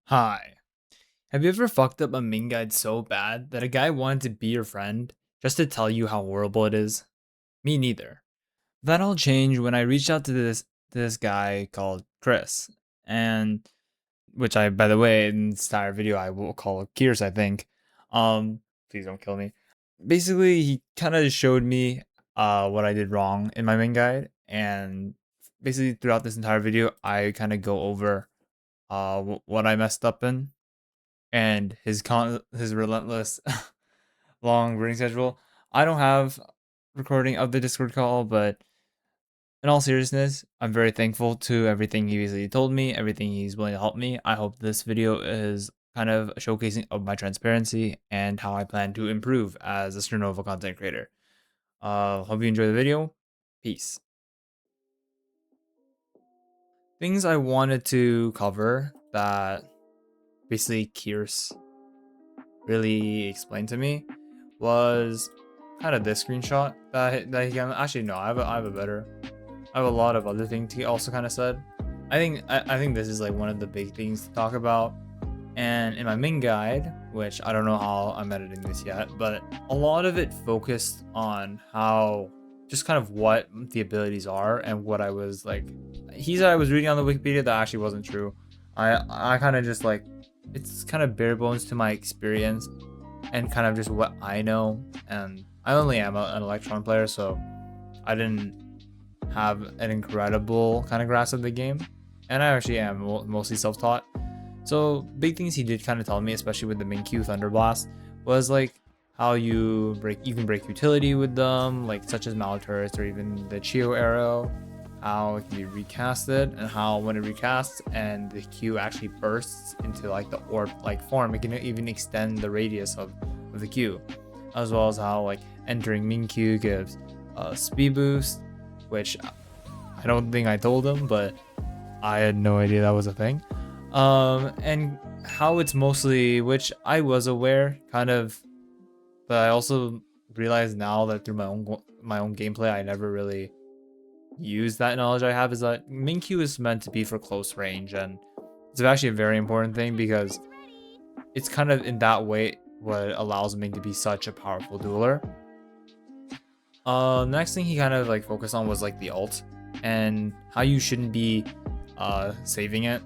Hi. Have you ever fucked up a MING guide so bad that a guy wanted to be your friend just to tell you how horrible it is? Me neither. That all changed when I reached out to this guy called Chris, and which I, by the way, in this entire video I will call Kears, I think. Please don't kill me. Basically, he kind of showed me what I did wrong in my MING guide, and basically throughout this entire video I kind of go over what I messed up in and his relentless long reading schedule. I don't have recording of the Discord call, but in all seriousness, I'm very thankful to everything he basically told me, everything he's willing to help me. I hope this video is kind of a showcasing of my transparency and how I plan to improve as a Strinova content creator. Hope you enjoy the video. Peace. Things I wanted to cover that basically Kears really explained to me was kind of this screenshot that he can actually no I have a better I have a lot of other things he also kind of said. I think this is like one of the big things to talk about. And in my main guide, which I don't know how I'm editing this yet, but a lot of it focused on how just kind of what the abilities are and what I was like. He said I was reading on the Wikipedia that actually wasn't true. I kind of just like it's kind of bare bones to my experience and kind of just what I know. And I only am an Electron player, so I didn't have an incredible kind of grasp of the game. And I actually am mostly self-taught. So big things he did kind of tell me, especially with the MINQ Thunderblast, was like how you can break utility with them, like such as Malaturus or even the Chio arrow, how it can be recasted, and how when it recasts and the Q actually bursts into like the orb like form, it can even extend the radius of the Q, as well as how like entering MINQ gives a speed boost, which I don't think I told him, but I had no idea that was a thing. And how it's mostly, which I was aware kind of, but I also realize now that through my own gameplay I never really use that knowledge I have, is that MINQ is meant to be for close range, and it's actually a very important thing because it's kind of in that way what allows Ming to be such a powerful dueler. Next thing he kind of like focused on was like the ult and how you shouldn't be saving it.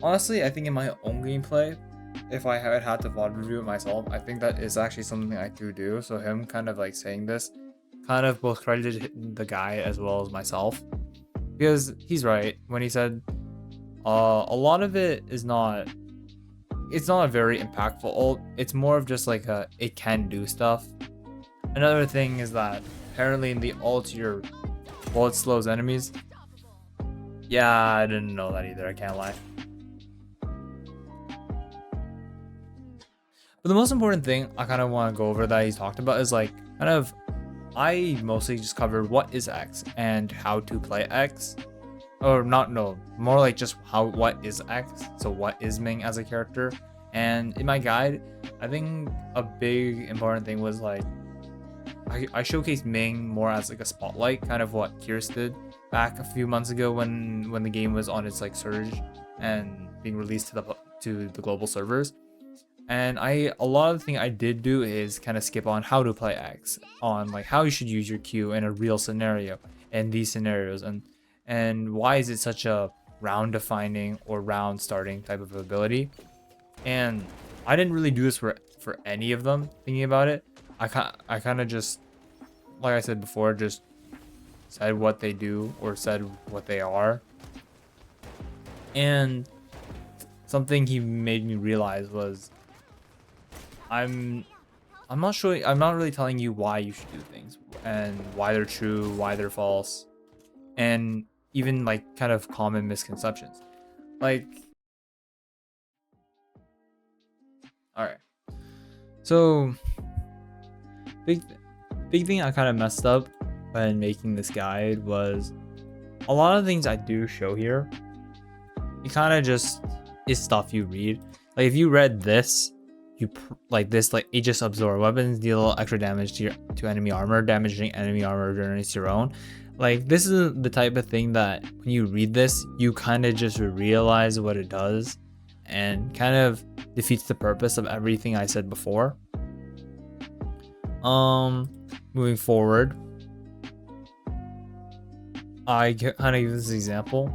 Honestly, I think in my own gameplay, if I had had to VOD review it myself, I think that is actually something I do. So him kind of like saying this kind of both credited the guy as well as myself, because he's right when he said a lot of it is not, it's not a very impactful ult. It's more of just like it can do stuff. Another thing is that apparently in the ult your bullet slows enemies. Yeah, I didn't know that either, I can't lie. But the most important thing I kind of want to go over that he's talked about is like kind of, I mostly just covered what is X and how to play X, or not, no, more like just what is X, so what is Ming as a character. And in my guide, I think a big important thing was like I showcased Ming more as like a spotlight, kind of what Kears did back a few months ago when the game was on its like surge and being released to the global servers. And a lot of the thing I did do is kind of skip on how to play X, on like how you should use your Q in a real scenario in these scenarios, and why is it such a round defining or round starting type of ability. And I didn't really do this for any of them. Thinking about it, I kind of just, like I said before, just said what they do or said what they are. And something he made me realize was I'm not sure, I'm not really telling you why you should do things and why they're true, why they're false, and even like kind of common misconceptions. Like, all right, so big thing I kind of messed up when making this guide was a lot of things I do show here, it kind of just is stuff you read. Like if you read this, like this, like Aegis absorb weapons deal extra damage to enemy armor, damaging enemy armor generates your own. Like this is the type of thing that when you read this, you kind of just realize what it does, and kind of defeats the purpose of everything I said before. Moving forward, I kind of give this example,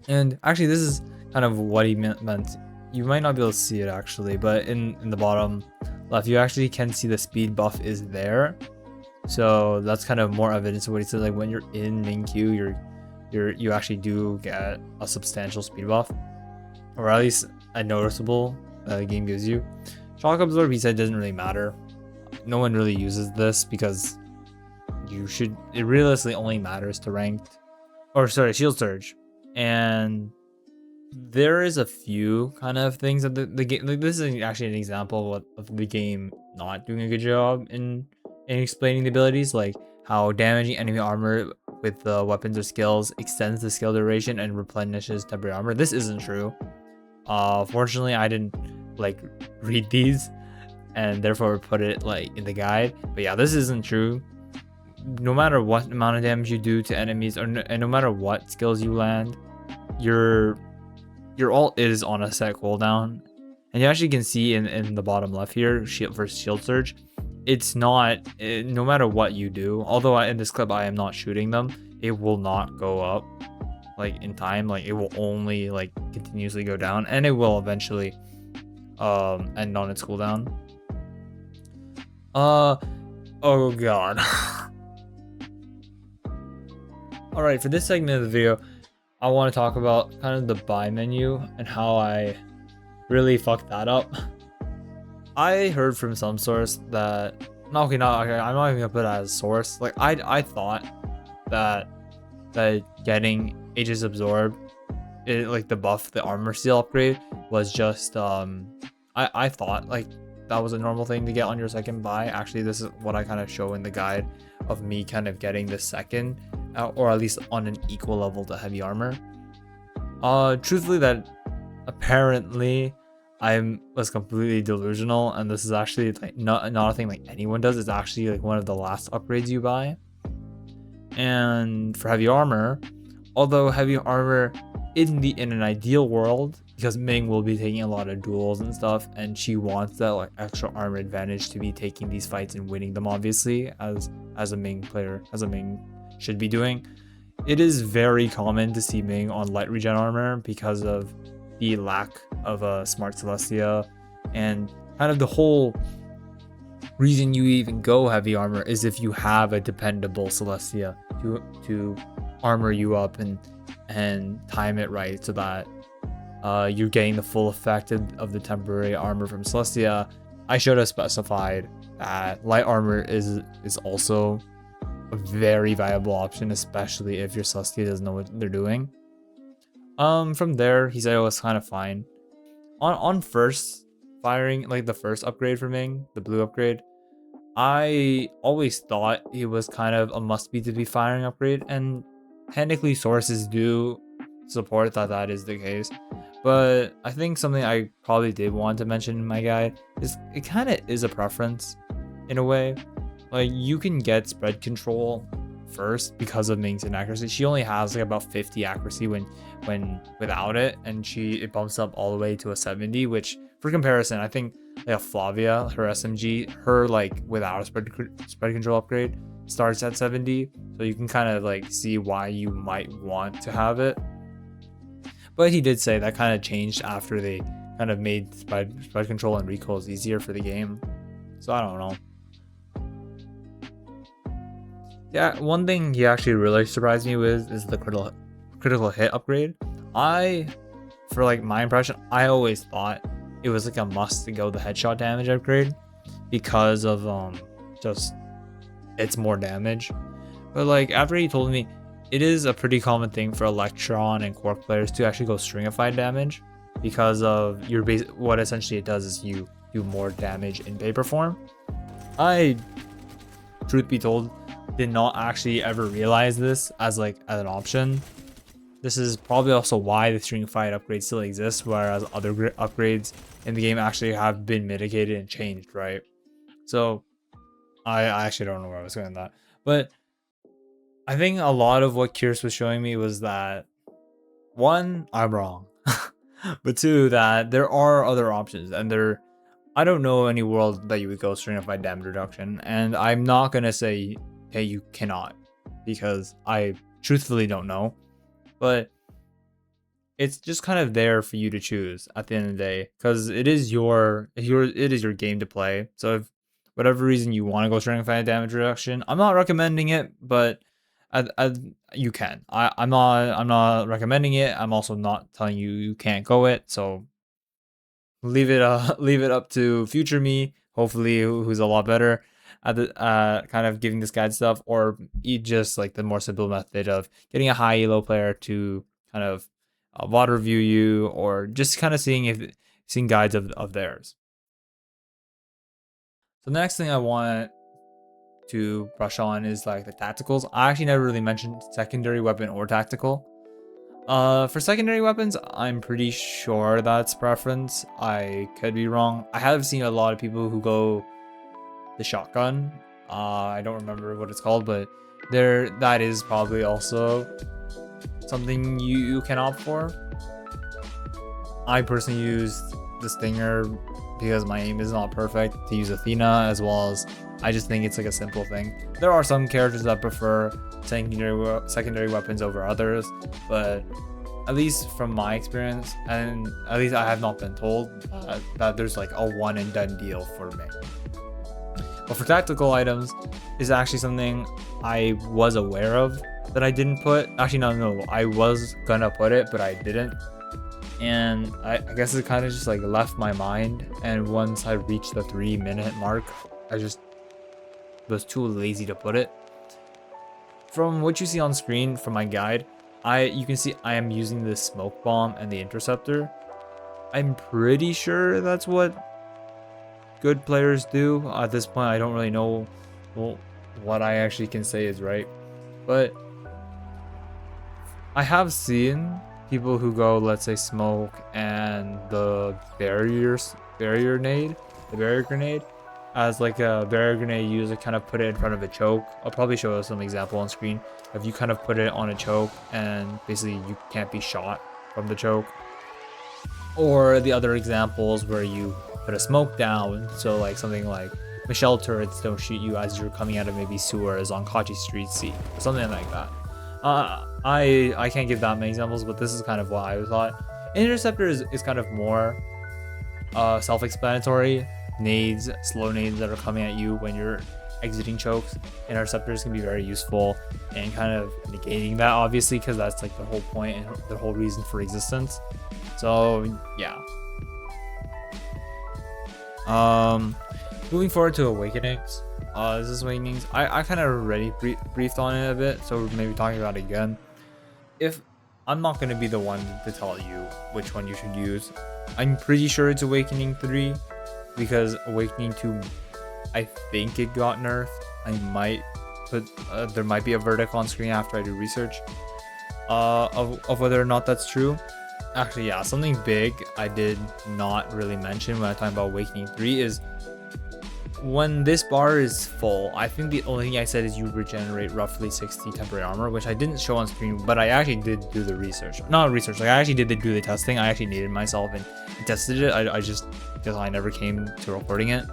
and actually this is kind of what he meant. You might not be able to see it actually, but in the bottom left, you actually can see the speed buff is there. So that's kind of more evidence of what he said. Like when you're in main queue, you actually do get a substantial speed buff, or at least a noticeable the game gives you. Shock absorb, he said, doesn't really matter. No one really uses this because it realistically only matters to ranked, or sorry, shield surge. And there is a few kind of things that the game, like this is actually an example of the game not doing a good job in explaining the abilities, like how damaging enemy armor with the weapons or skills extends the skill duration and replenishes temporary armor. This isn't true. Fortunately, I didn't like read these and therefore put it like in the guide. But yeah, this isn't true. No matter what amount of damage you do to enemies, and no matter what skills you land, your ult is on a set cooldown. And you actually can see in the bottom left here, shield versus shield surge, it's not, no matter what you do, although in this clip I am not shooting them, it will not go up like in time. Like it will only like continuously go down, and it will eventually end on its cooldown. Oh god. All right, for this segment of the video, I want to talk about kind of the buy menu and how I really fucked that up. I heard from some source that I'm not even gonna put it as source. Like I thought that getting Aegis Absorb, like the buff, the armor seal upgrade, was just I thought like that was a normal thing to get on your second buy. Actually, this is what I kind of show in the guide of me kind of getting the second, or at least on an equal level to heavy armor. Truthfully, that apparently I was completely delusional, and this is actually like not a thing like anyone does. It's actually like one of the last upgrades you buy. And for heavy armor, although heavy armor in an ideal world, because Ming will be taking a lot of duels and stuff, and she wants that like extra armor advantage to be taking these fights and winning them, obviously, as a Ming player, as a Ming should be doing. It is very common to see Ming on light regen armor because of the lack of a smart Celestia, and kind of the whole reason you even go heavy armor is if you have a dependable Celestia to armor you up and time it right so that you're getting the full effect of the temporary armor from Celestia. I should have specified that light armor is also a very viable option, especially if your Celestia doesn't know what they're doing. From there, he said it was kind of fine. On first firing, like the first upgrade for Ming, the blue upgrade, I always thought it was kind of a must-be to be firing upgrade, and technically sources do support that is the case. But I think something I probably did want to mention in my guide is it kind of is a preference in a way. Like you can get spread control first because of Ming's inaccuracy. She only has like about 50 accuracy when without it, and it bumps up all the way to a 70, which for comparison, I think like a Flavia, her SMG, her like without a spread control upgrade starts at 70. So you can kind of like see why you might want to have it. But he did say that kind of changed after they kind of made spread control and recoils easier for the game. So I don't know. Yeah, one thing he actually really surprised me with is the critical hit upgrade. For like my impression, I always thought it was like a must to go the headshot damage upgrade because of just it's more damage. But like after he told me, it is a pretty common thing for Electron and Quark players to actually go stringified damage because of your base. What essentially it does is you do more damage in paper form. I, truth be told, did not actually ever realize this as an option. This is probably also why the stringified upgrade still exists, whereas other upgrades in the game actually have been mitigated and changed, right? So I actually don't know where I was going with that, but I think a lot of what Krihs was showing me was that, one, I'm wrong. but two, that there are other options, and I don't know any world that you would go stratified damage reduction, and I'm not gonna say, hey, you cannot, because I truthfully don't know, but it's just kind of there for you to choose at the end of the day, because it is your game to play. So if whatever reason you want to go stratified damage reduction, I'm not recommending it, but you can. I'm not recommending it. I'm also not telling you you can't go it. So leave it leave it up to future me, hopefully, who's a lot better at the kind of giving this guide stuff, or you just like the more simple method of getting a high elo player to kind of water review you, or just kind of seeing guides of theirs. So the next thing I want to brush on is like the tacticals. I actually never really mentioned secondary weapon or tactical. For secondary weapons, I'm pretty sure that's preference. I could be wrong. I have seen a lot of people who go the shotgun. I don't remember what it's called, but that is probably also something you can opt for. I personally use the Stinger because my aim is not perfect to use Athena, as well as I just think it's like a simple thing. There are some characters that prefer secondary weapons over others, but at least from my experience, and at least I have not been told that there's like a one and done deal for me. But for tactical items, is actually something I was aware of that I didn't put. Actually, no, I was gonna put it, but I didn't. And I guess it kind of just like left my mind. And once I reached the 3-minute mark, I just was too lazy to put it. From what you see on screen from my guide, you can see I am using the smoke bomb and the interceptor. I'm pretty sure that's what good players do. At this point, I don't really know what I actually can say is right, but I have seen people who go, let's say, smoke and the barrier grenade as like a barrier grenade user, kind of put it in front of a choke. I'll probably show us some example on screen. If you kind of put it on a choke and basically you can't be shot from the choke, or the other examples where you put a smoke down, so like something like Michelle turrets don't shoot you as you're coming out of maybe sewers on Kachi Street C, or something like that. I can't give that many examples, but this is kind of what I thought. Interceptor is kind of more self-explanatory. Nades, slow nades that are coming at you when you're exiting chokes. Interceptors can be very useful and kind of negating that, obviously, because that's like the whole point and the whole reason for existence. So yeah. Moving forward to Awakenings. This is Awakenings. I kind of already briefed on it a bit, so maybe talking about it again. If I'm not going to be the one to tell you which one you should use, I'm pretty sure it's Awakening 3, because Awakening 2, I think it got nerfed. I might put there might be a verdict on screen after I do research of whether or not that's true. Actually, yeah, something big I did not really mention when I talk about Awakening 3 is when this bar is full, I think the only thing I said is you regenerate roughly 60 temporary armor, which I didn't show on screen, but I actually did do the research. Not research, like I actually did do the testing. I actually needed myself and tested it. I just, because I never came to recording it.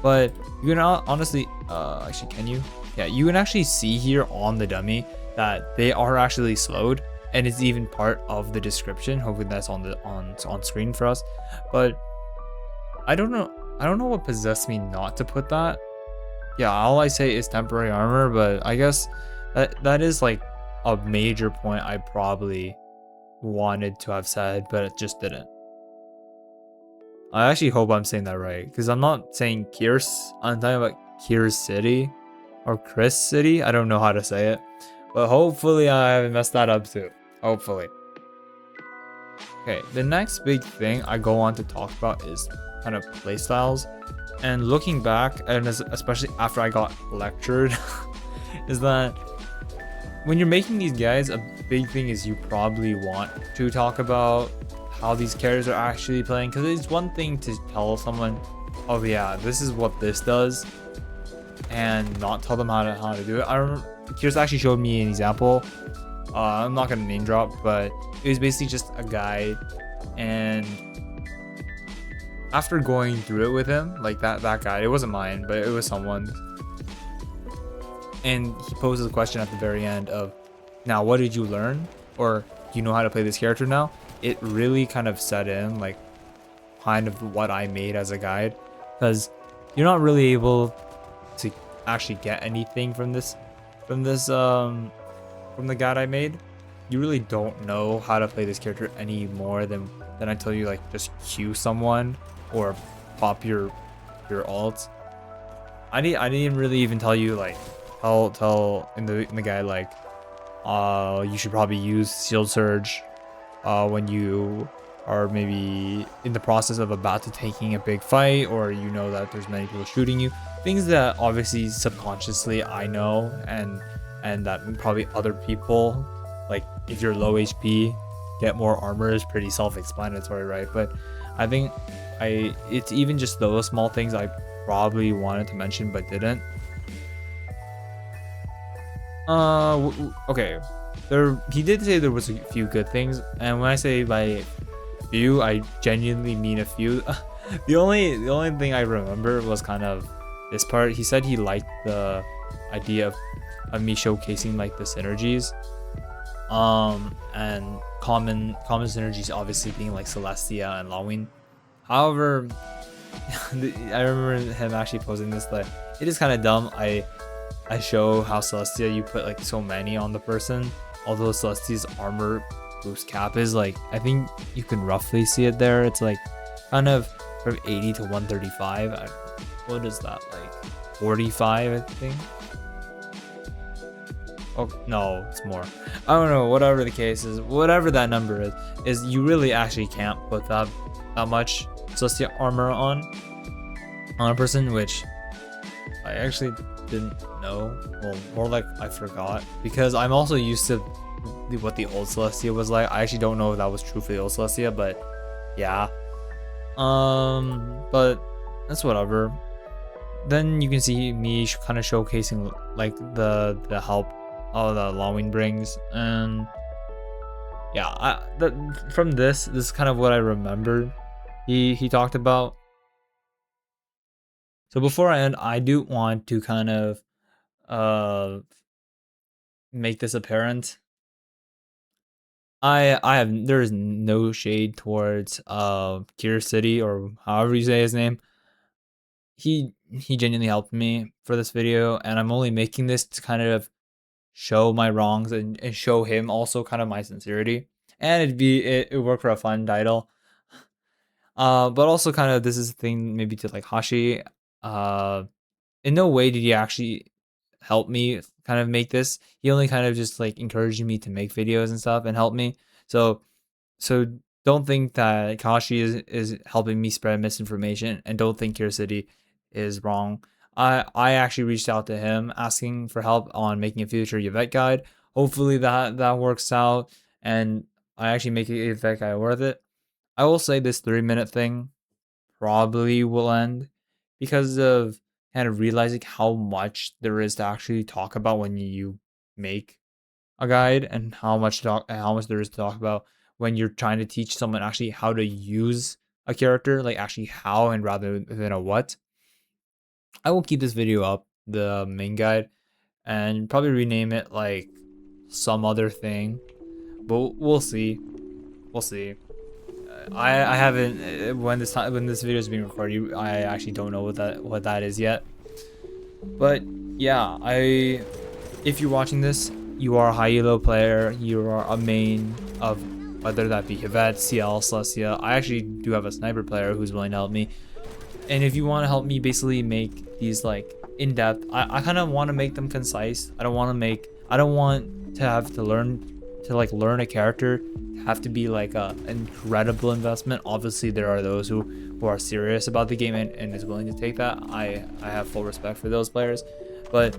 But you can honestly, actually, can you? Yeah, you can actually see here on the dummy that they are actually slowed, and it's even part of the description. Hopefully that's on screen for us. But I don't know what possessed me not to put that. Yeah, all I say is temporary armor, but I guess that is like a major point I probably wanted to have said, but it just didn't. I actually hope I'm saying that right, because I'm not saying Kir's, I'm talking about Kir's City or Chris City. I don't know how to say it, but hopefully I haven't messed that up too. Hopefully. Okay, the next big thing I go on to talk about is kind of playstyles. And looking back, and especially after I got lectured, is that when you're making these guides, a big thing is you probably want to talk about how these characters are actually playing, because it's one thing to tell someone, oh yeah, this is what this does, and not tell them how to do it. I remember Kir's actually showed me an example. I'm not gonna name drop, but it was basically just a guy And after going through it with him, like that guy, it wasn't mine, but it was someone's. And he poses a question at the very end of, now what did you learn? Or do you know how to play this character now? It really kind of set in like kind of what I made as a guide, because you're not really able to actually get anything from the guide I made. You really don't know how to play this character any more than I tell you, like, just Q someone or pop your alt. I didn't really even tell you, like, tell in the guide, like, you should probably use shield surge when you are maybe in the process of about to taking a big fight, or you know that there's many people shooting you. Things that obviously subconsciously I know, and that probably other people, like if you're low HP, get more armor is pretty self-explanatory, right? But I think it's even just those small things I probably wanted to mention but didn't. Okay, he did say there was a few good things, and when I say by few, I genuinely mean a few. the only thing I remember was kind of this part. He said he liked the idea of me showcasing like the synergies, and common synergies obviously being like Celestia and Lawin. However, I remember him actually posing this, that it is kind of dumb. I show how Celestia, you put like so many on the person, although Celestia's armor boost cap is like, I think you can roughly see it there. It's like kind of from 80 to 135. What is that, like 45, I think? Oh no, it's more. I don't know. Whatever the case is, whatever that number is you really actually can't put that much Celestia armor on a person, which I actually didn't know. Well, more like I forgot, because I'm also used to what the old Celestia was like. I actually don't know if that was true for the old Celestia, but yeah. But that's whatever. Then you can see me kind of showcasing like the help all the Lawin brings, and yeah, from this is kind of what I remembered he talked about. So before I end, I do want to kind of make this apparent. There is no shade towards Kier City, or however you say his name. He genuinely helped me for this video, and I'm only making this to kind of show my wrongs and show him also kind of my sincerity. And it worked for a fun title. But also kind of, this is the thing maybe to like Hashi. In no way did he actually help me kind of make this. He only kind of just like encouraged me to make videos and stuff and help me. So don't think that Kashi is helping me spread misinformation, and don't think Kier City is wrong. I actually reached out to him asking for help on making a future Yvette guide. Hopefully that works out, and I actually make a Yvette guide worth it. I will say this 3-minute thing probably will end because of kind of realizing how much there is to actually talk about when you make a guide, and how much there is to talk about when you're trying to teach someone actually how to use a character, like actually how and rather than a what. I will keep this video up, the main guide, and probably rename it like some other thing, but we'll see. We'll see. I haven't, when this video is being recorded, I actually don't know what that is yet. But yeah, if you're watching this, you are a high elo player, you are a main of whether that be Yvette, CL, Celestia. I actually do have a sniper player who's willing to help me. And if you want to help me basically make these like in-depth, I kind of want to make them concise. I don't want to have to learn a character have to be like a incredible investment. Obviously there are those who are serious about the game and is willing to take that. I have full respect for those players, but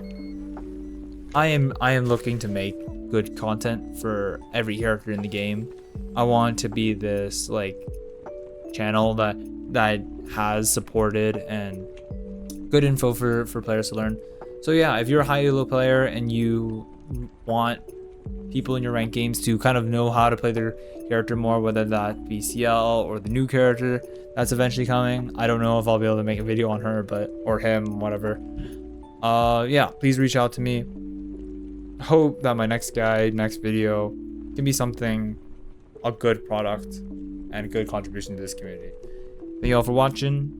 I am looking to make good content for every character in the game. I want to be this like channel that has supported and good info for players to learn. So yeah, if you're a high elo player and you want people in your ranked games to kind of know how to play their character more, whether that be CL or the new character that's eventually coming. I don't know if I'll be able to make a video on her, but or him, whatever. Yeah, please reach out to me. Hope that my next guide, next video can be something, a good product and a good contribution to this community. Thank you all for watching.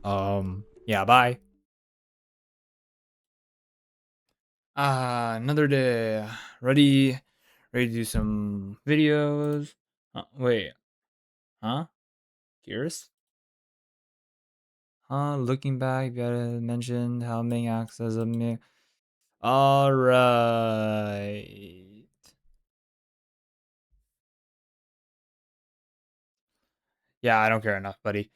Yeah, bye. Another day. Ready to do some videos. Wait, huh? Gears? Looking back, you gotta mention how Ming acts as a me. Alright. Yeah, I don't care enough, buddy.